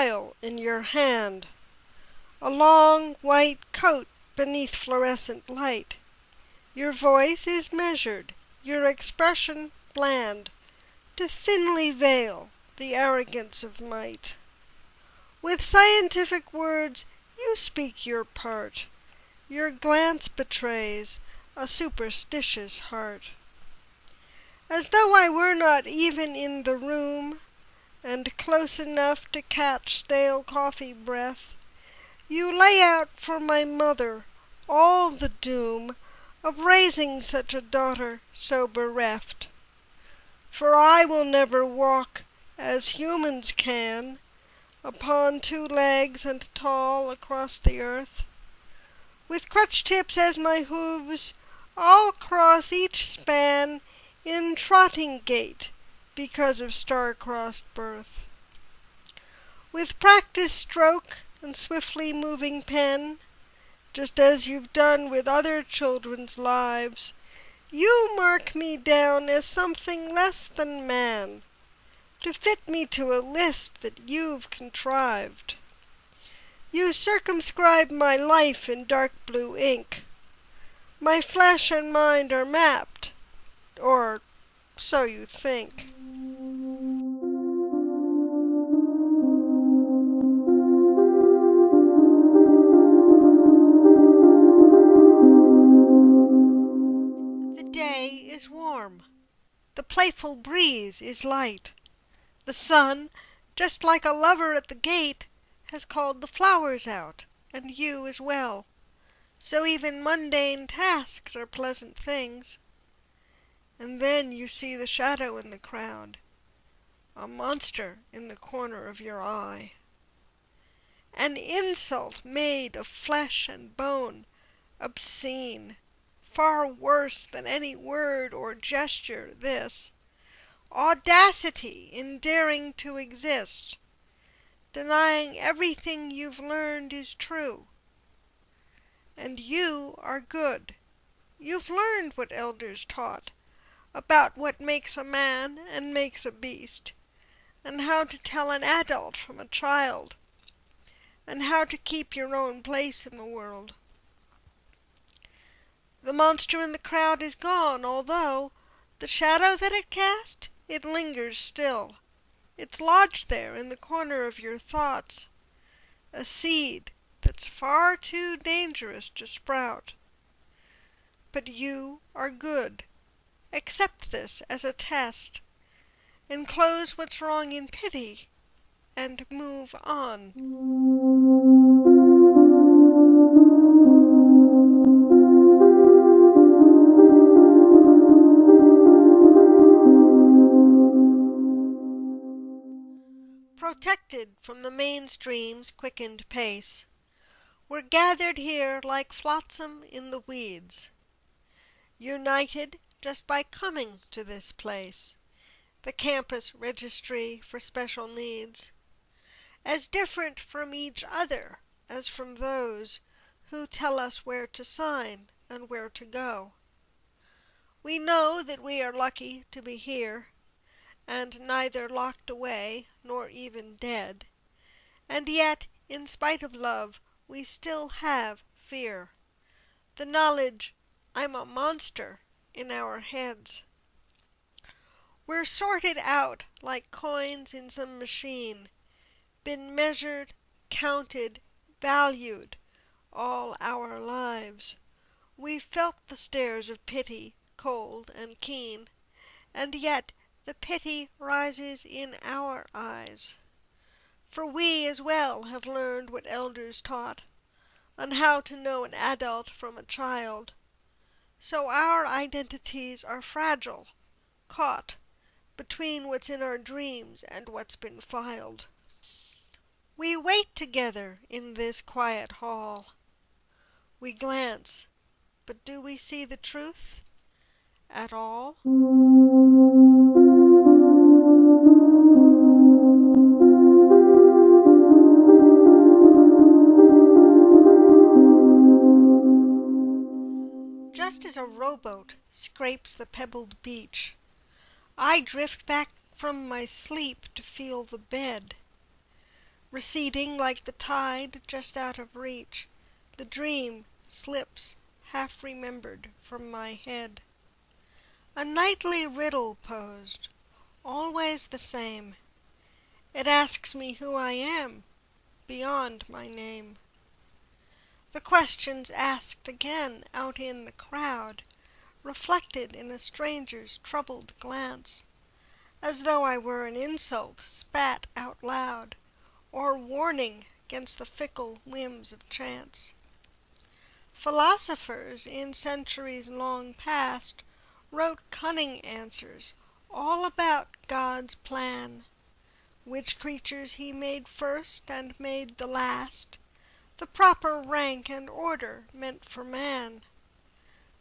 file in your hand, a long white coat beneath fluorescent light. Your voice is measured, your expression bland, to thinly veil the arrogance of might. With scientific words you speak your part, your glance betrays a superstitious heart. As though I were not even in the room, and close enough to catch stale coffee breath, you lay out for my mother all the doom of raising such a daughter so bereft. For I will never walk as humans can, upon 2 legs and tall across the earth. With crutch tips as my hooves, I'll cross each span in trotting gait because of star-crossed birth. With practiced stroke and swiftly moving pen, just as you've done with other children's lives, you mark me down as something less than man, to fit me to a list that you've contrived. You circumscribe my life in dark blue ink. My flesh and mind are mapped, or so you think. The day is warm. The playful breeze is light. The sun, just like a lover at the gate, has called the flowers out, and you as well. So even mundane tasks are pleasant things. And then you see the shadow in the crowd, a monster in the corner of your eye. An insult made of flesh and bone, obscene, far worse than any word or gesture, this. Audacity in daring to exist, denying everything you've learned is true. And you are good. You've learned what elders taught, about what makes a man and makes a beast, and how to tell an adult from a child, and how to keep your own place in the world. The monster in the crowd is gone, although the shadow that it cast, it lingers still. It's lodged there in the corner of your thoughts, a seed that's far too dangerous to sprout. But you are good. Accept this as a test. Enclose what's wrong in pity, and move on. Protected from the mainstream's quickened pace, we're gathered here like flotsam in the weeds, united just by coming to this place, the campus registry for special needs, as different from each other as from those who tell us where to sign and where to go. We know that we are lucky to be here, and neither locked away nor even dead, and yet, in spite of love, we still have fear, the knowledge I'm a monster in our heads. We're sorted out like coins in some machine, been measured, counted, valued all our lives. We've felt the stares of pity, cold and keen, and yet the pity rises in our eyes. For we as well have learned what elders taught, on how to know an adult from a child. So our identities are fragile, caught between what's in our dreams and what's been filed. We wait together in this quiet hall. We glance, but do we see the truth at all? Just as a rowboat scrapes the pebbled beach, I drift back from my sleep to feel the bed. Receding like the tide just out of reach, the dream slips half remembered from my head. A nightly riddle posed, always the same. It asks me who I am, beyond my name. The question's asked again out in the crowd, reflected in a stranger's troubled glance, as though I were an insult spat out loud, or warning 'gainst the fickle whims of chance. Philosophers in centuries long past wrote cunning answers all about God's plan, which creatures he made first and made the last, the proper rank and order meant for man.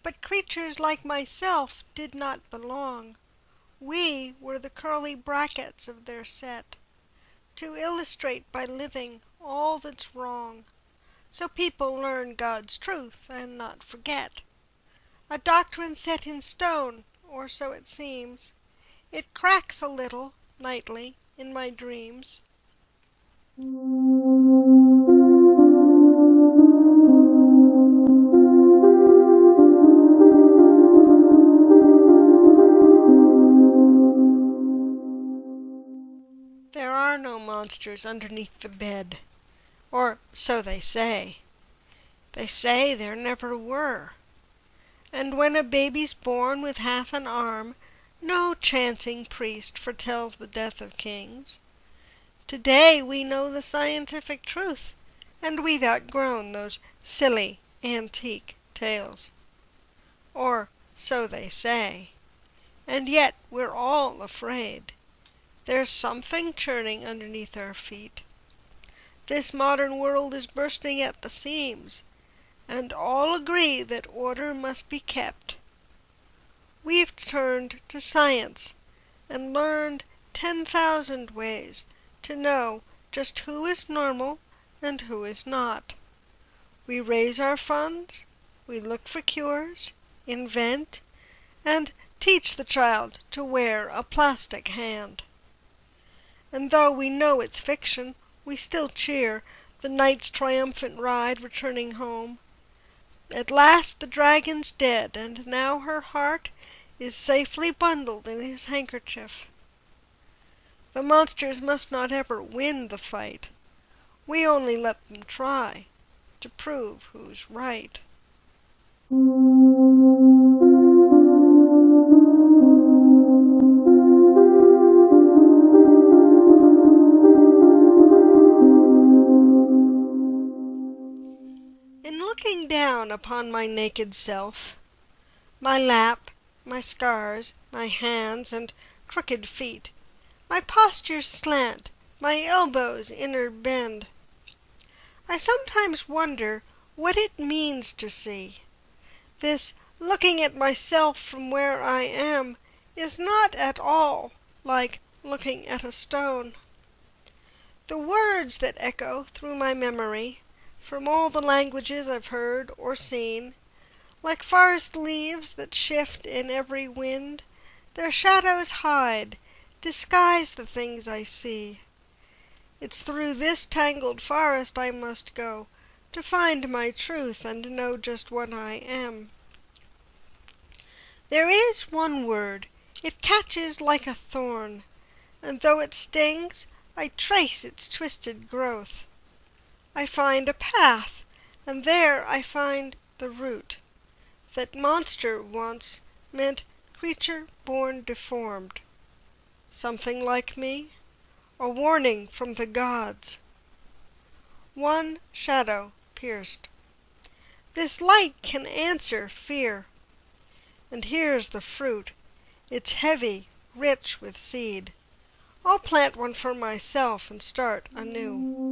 But creatures like myself did not belong. We were the curly brackets of their set, to illustrate by living all that's wrong, so people learn God's truth and not forget. A doctrine set in stone, or so it seems. It cracks a little, nightly, in my dreams. There are no monsters underneath the bed, or so they say. They say there never were. And when a baby's born with half an arm, no chanting priest foretells the death of kings. Today we know the scientific truth, and we've outgrown those silly, antique tales. Or so they say. And yet we're all afraid. There's something churning underneath our feet. This modern world is bursting at the seams, and all agree that order must be kept. We've turned to science and learned 10,000 ways to know just who is normal and who is not. We raise our funds, we look for cures, invent, and teach the child to wear a plastic hand. And though we know it's fiction, we still cheer the knight's triumphant ride returning home. At last the dragon's dead, and now her heart is safely bundled in his handkerchief. The monsters must not ever win the fight. We only let them try to prove who's right. In looking down upon my naked self, my lap, my scars, my hands and crooked feet, my postures slant, my elbows inner bend, I sometimes wonder what it means to see. This looking at myself from where I am is not at all like looking at a stone. The words that echo through my memory, from all the languages I've heard or seen, like forest leaves that shift in every wind, their shadows hide, disguise the things I see. It's through this tangled forest I must go, to find my truth and know just what I am. There is one word, it catches like a thorn, and though it stings, I trace its twisted growth. I find a path, and there I find the root. That monster once meant creature born deformed. Something like me, a warning from the gods. One shadow pierced. This light can answer fear. And here's the fruit. It's heavy, rich with seed. I'll plant one for myself and start anew.